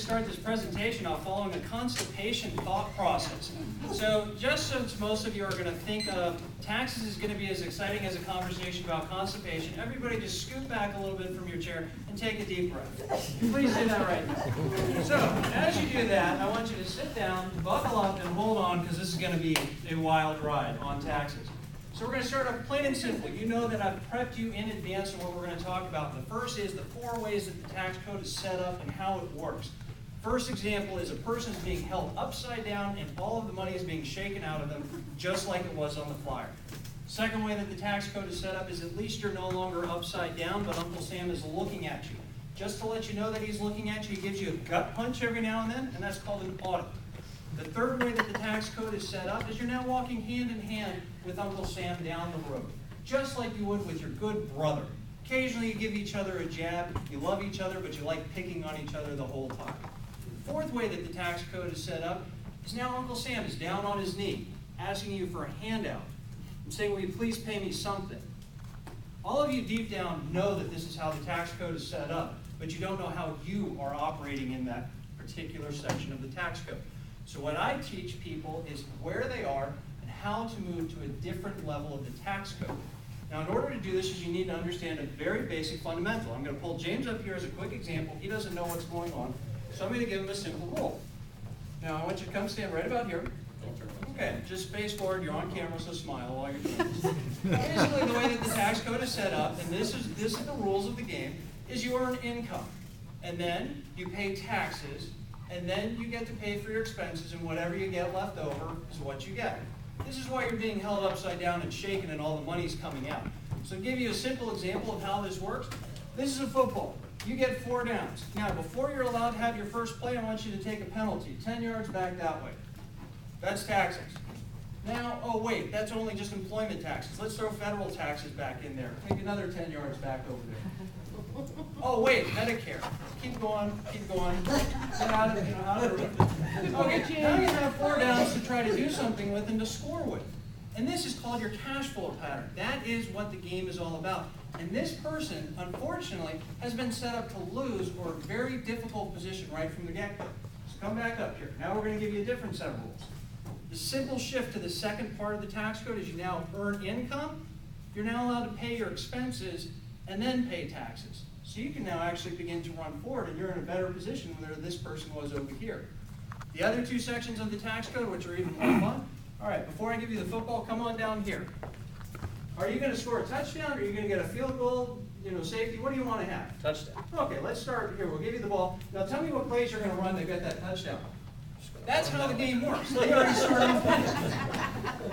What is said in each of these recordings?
start this presentation off following a constipation thought process. So just since most of you are going to think of taxes is going to be as exciting as a conversation about constipation, everybody just scoot back a little bit from your chair and take a deep breath. Please do that right now. So as you do that, I want you to sit down, buckle up, and hold on because this is going to be a wild ride on taxes. So we're going to start off plain and simple. You know that I've prepped you in advance on what we're going to talk about. The first is the 4 ways that the tax code is set up and how it works. First example is a person is being held upside down and all of the money is being shaken out of them just like it was on the flyer. Second way that the tax code is set up is at least you're no longer upside down, but Uncle Sam is looking at you. Just to let you know that he's looking at you, he gives you a gut punch every now and then, and that's called an audit. The third way that the tax code is set up is you're now walking hand in hand with Uncle Sam down the road, just like you would with your good brother. Occasionally you give each other a jab, you love each other, but you like picking on each other the whole time. The fourth way that the tax code is set up is now Uncle Sam is down on his knee, asking you for a handout, and saying, will you please pay me something? All of you deep down know that this is how the tax code is set up, but you don't know how you are operating in that particular section of the tax code. So what I teach people is where they are and how to move to a different level of the tax code. Now, in order to do this, you need to understand a very basic fundamental. I'm going to pull James up here as a quick example. He doesn't know what's going on, so I'm going to give him a simple rule. Now, I want you to come stand right about here. Okay, just face forward. You're on camera, so smile while you're doing this. Basically, the way that the tax code is set up, and this is the rules of the game, is you earn income, and then you pay taxes, and then you get to pay for your expenses, and whatever you get left over is what you get. This is why you're being held upside down and shaken and all the money's coming out. So to give you a simple example of how this works, this is a football. You get 4 downs. Now, before you're allowed to have your first play, I want you to take a penalty, 10 yards back that way. That's taxes. Now, oh wait, that's only just employment taxes. Let's throw federal taxes back in there. Take another 10 yards back over there. Oh wait, Medicare. Keep going, keep going. Get out of it. Okay, now you have 4 downs to try to do something with and to score with. And this is called your cash flow pattern. That is what the game is all about. And this person, unfortunately, has been set up to lose or a very difficult position right from the get-go. So come back up here. Now we're going to give you a different set of rules. The simple shift to the second part of the tax code is you now earn income. You're now allowed to pay your expenses and then pay taxes. So you can now actually begin to run forward, and you're in a better position where this person was over here. The other 2 sections of the tax code, which are even more fun. All right, before I give you the football, come on down here. Are you going to score a touchdown, or are you going to get a field goal, safety? What do you want to have? Touchdown. Okay, let's start here. We'll give you the ball. Now tell me what plays you're going to run to get that touchdown. That's how the game works. They already started off with it.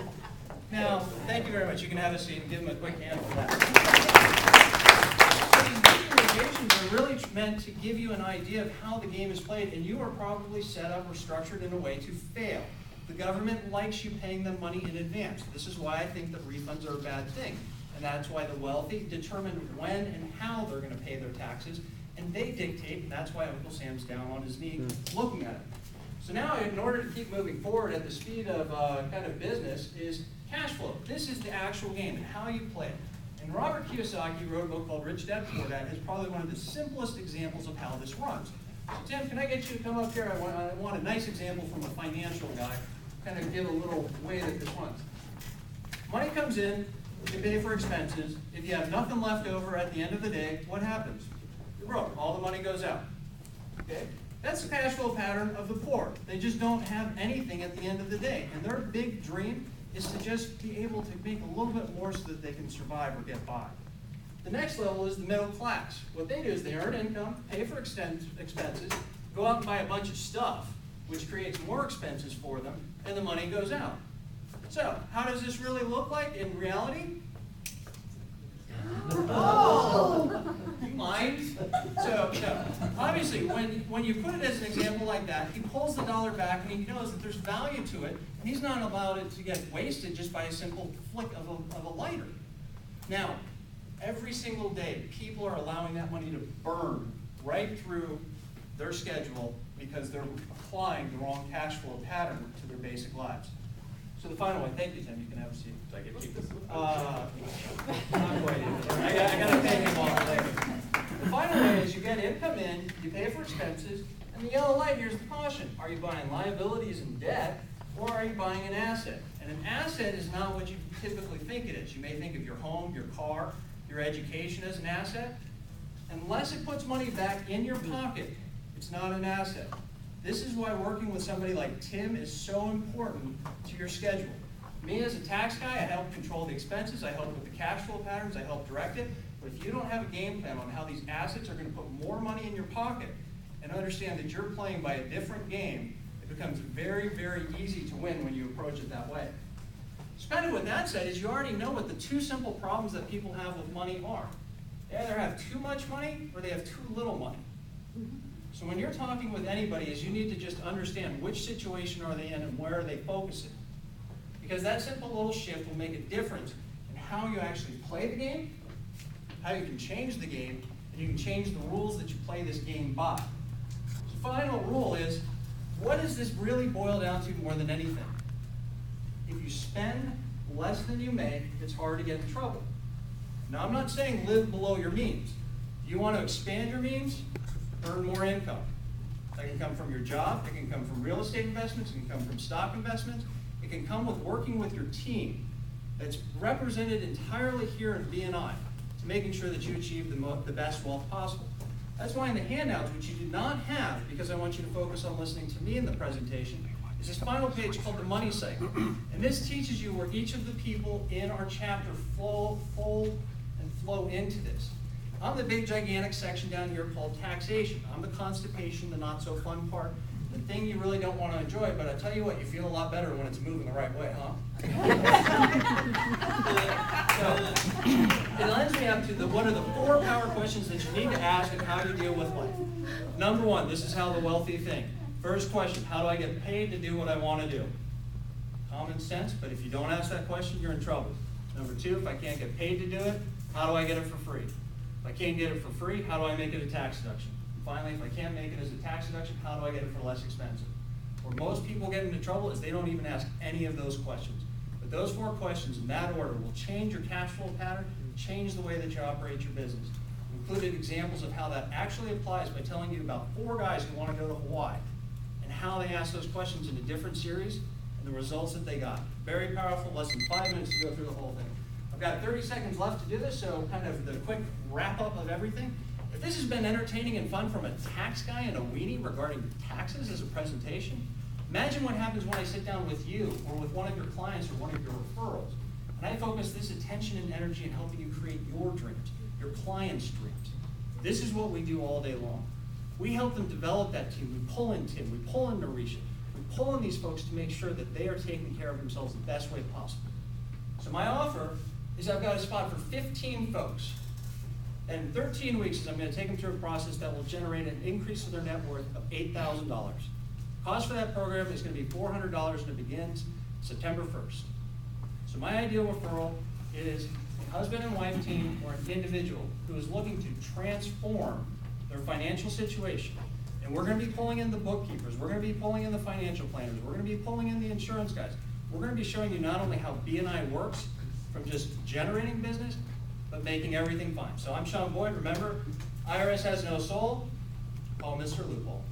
Now, thank you very much. You can have a seat and give them a quick hand for that. So these visualizations are really meant to give you an idea of how the game is played, and you are probably set up or structured in a way to fail. The government likes you paying them money in advance. This is why I think that refunds are a bad thing. And that's why the wealthy determine when and how they're going to pay their taxes, and they dictate, and that's why Uncle Sam's down on his knee looking at it. So now, in order to keep moving forward at the speed of kind of business, is cash flow. This is the actual game and how you play it. And Robert Kiyosaki wrote a book called Rich Dad Poor Dad. It's probably one of the simplest examples of how this runs. So Tim, can I get you to come up here? I want a nice example from a financial guy, kind of give a little way that this runs. Money comes in, you pay for expenses. If you have nothing left over at the end of the day, what happens? You're broke. All the money goes out. Okay? That's the cash flow pattern of the poor. They just don't have anything at the end of the day. And their big dream is to just be able to make a little bit more so that they can survive or get by. The next level is the middle class. What they do is they earn income, pay for expenses, go out and buy a bunch of stuff, which creates more expenses for them, and the money goes out. So, how does this really look like in reality? Oh! You mind? So, no. Obviously, when you put it as an example like that, he pulls the dollar back and he knows that there's value to it, and he's not allowed it to get wasted just by a simple flick of a lighter. Now, every single day, people are allowing that money to burn right through their schedule because they're applying the wrong cash flow pattern to their basic lives. So the final one, thank you, Tim, you can have a seat. So I get cheap. Not quite. I got to pay him off later. The final way is you get get income in, you pay for expenses, and the yellow light, here's the caution. Are you buying liabilities and debt, or are you buying an asset? And an asset is not what you typically think it is. You may think of your home, your car, your education as an asset. Unless it puts money back in your pocket, it's not an asset. This is why working with somebody like Tim is so important to your schedule. Me as a tax guy, I help control the expenses, I help with the cash flow patterns, I help direct it. But if you don't have a game plan on how these assets are going to put more money in your pocket and understand that you're playing by a different game, it becomes very, very easy to win when you approach it that way. So kind of with that said is you already know what the two simple problems that people have with money are. They either have too much money or they have too little money. So when you're talking with anybody is you need to just understand which situation are they in and where are they focusing. Because that simple little shift will make a difference in how you actually play the game, how you can change the game, and you can change the rules that you play this game by. The final rule is, what does this really boil down to more than anything? If you spend less than you make, it's hard to get in trouble. Now, I'm not saying live below your means. If you want to expand your means, earn more income. That can come from your job, it can come from real estate investments, it can come from stock investments, it can come with working with your team that's represented entirely here in BNI to making sure that you achieve the best wealth possible. That's why in the handouts, which you did not have, because I want you to focus on listening to me in the presentation, is this final page called the money cycle. And this teaches you where each of the people in our chapter flow into this. I'm the big gigantic section down here called taxation. I'm the constipation, the not so fun part, the thing you really don't want to enjoy, but I tell you what, you feel a lot better when it's moving the right way, huh? So, it lends me up to what are the 4 power questions that you need to ask and how you deal with life. Number 1, this is how the wealthy think. First question, how do I get paid to do what I want to do? Common sense, but if you don't ask that question, you're in trouble. Number 2, if I can't get paid to do it, how do I get it for free? If I can't get it for free, how do I make it a tax deduction? And finally, if I can't make it as a tax deduction, how do I get it for less expensive? Where most people get into trouble is they don't even ask any of those questions. But those 4 questions in that order will change your cash flow pattern, change the way that you operate your business. Included examples of how that actually applies by telling you about 4 guys who want to go to Hawaii and how they asked those questions in a different series and the results that they got. Very powerful, less than 5 minutes to go through the whole thing. I've got 30 seconds left to do this, so kind of the quick wrap up of everything. If this has been entertaining and fun from a tax guy in a weenie regarding taxes as a presentation, imagine what happens when I sit down with you or with one of your clients or one of your referrals, and I focus this attention and energy in helping you create your dreams, your clients' dreams. This is what we do all day long. We help them develop that team. We pull in Tim, we pull in Narisha, we pull in these folks to make sure that they are taking care of themselves the best way possible. So my offer is I've got a spot for 15 folks. And in 13 weeks, I'm going to take them through a process that will generate an increase in their net worth of $8,000. Cost for that program is going to be $400 and it begins September 1st. So my ideal referral is a husband and wife team or an individual who is looking to transform their financial situation. And we're going to be pulling in the bookkeepers, we're going to be pulling in the financial planners, we're going to be pulling in the insurance guys. We're going to be showing you not only how BNI works from just generating business, but making everything fine. So I'm Sean Boyd. Remember, IRS has no soul. Call Mr. Loophole.